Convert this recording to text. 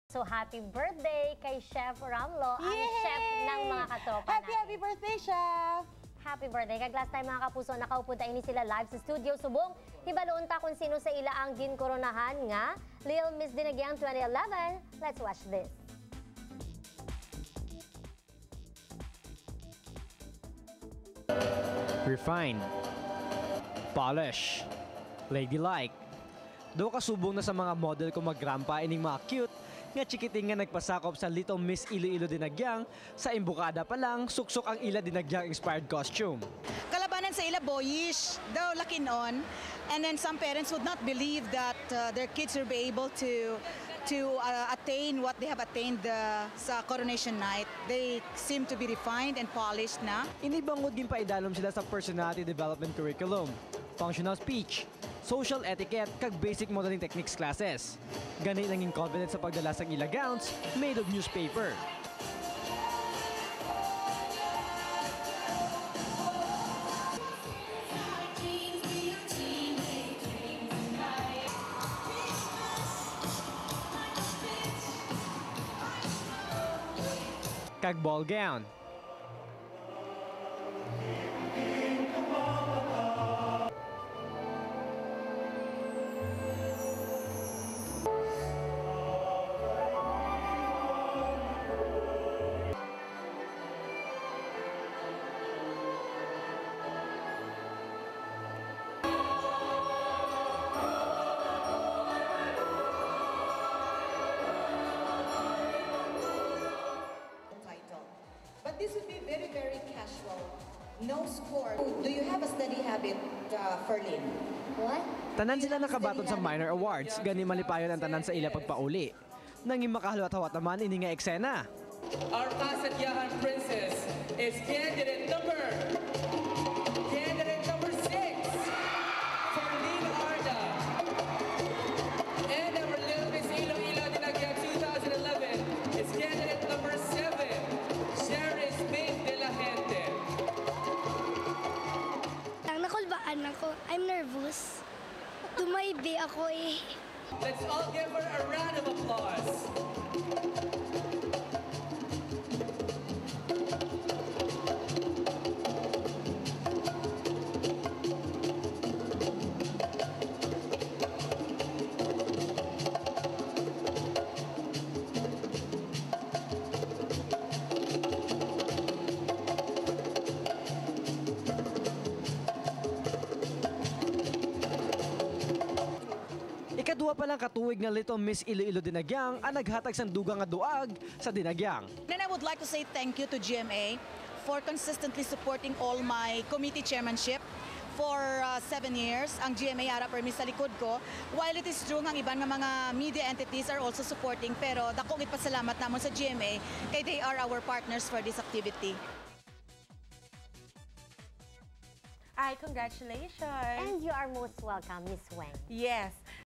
So, happy birthday kay Chef Ramlo, ang chef ng mga katropa natin. Happy birthday, Chef! Happy birthday. Kag last time mga kapuso, nakaupo tayo ini sila live sa studio. Subong, hibaloon ta kung sino sa ila ang ginkoronahan nga Little Miss Dinagyang 2011. Let's watch this. Refined, polish, ladylike. Do kasubong na sa mga model ko maggrampa ining mga cute nga chikiting nga nagpasakop sa Little Miss Iloilo Dinagyang. Sa imbukada pa lang, suksok ang ila Dinagyang inspired costume. Kalabanan sa ila boyish, daw lakinon. And then some parents would not believe that their kids will be able to attain what they have attained sa coronation night. They seem to be refined and polished na. Inibangod gin paidalom sila sa personality development curriculum, functional speech, social etiquette kag basic modeling techniques classes. Gani nanging confident sa pagdala sa ila gowns made of newspaper. Kag ball gown. But this would be very, very casual. No score. Do you have a study habit, Ferlin? What? Tanan sila nakabaton sa minor awards, gani malipayon ang tanan sa ila pagpauli. Nanging makahalwat-hawat naman ini nga eksena. Our Kasatyahan princess is candidate number 6, Ferlin Arda. And our Little Miss Iloilo Dinagyang 2011 is candidate number 7, Charis May de la Gente. Nakulbaan ako. I'm nervous. Tumaybi ako eh. Let's all give her a round of applause. Ikaduwa pa lang katuig nga Little Miss Iloilo Dinagyang ang naghatag sang dugang nga duag sa Dinagyang. Then I would like to say thank you to GMA for consistently supporting all my committee chairmanship for 7 years. Ang GMA ara permis sa likod ko. While it is true ang iban nga mga media entities are also supporting, pero dako gid pasalamat namon sa GMA kay they are our partners for this activity. Ay, congratulations! And you are most welcome, Miss Weng. Yes.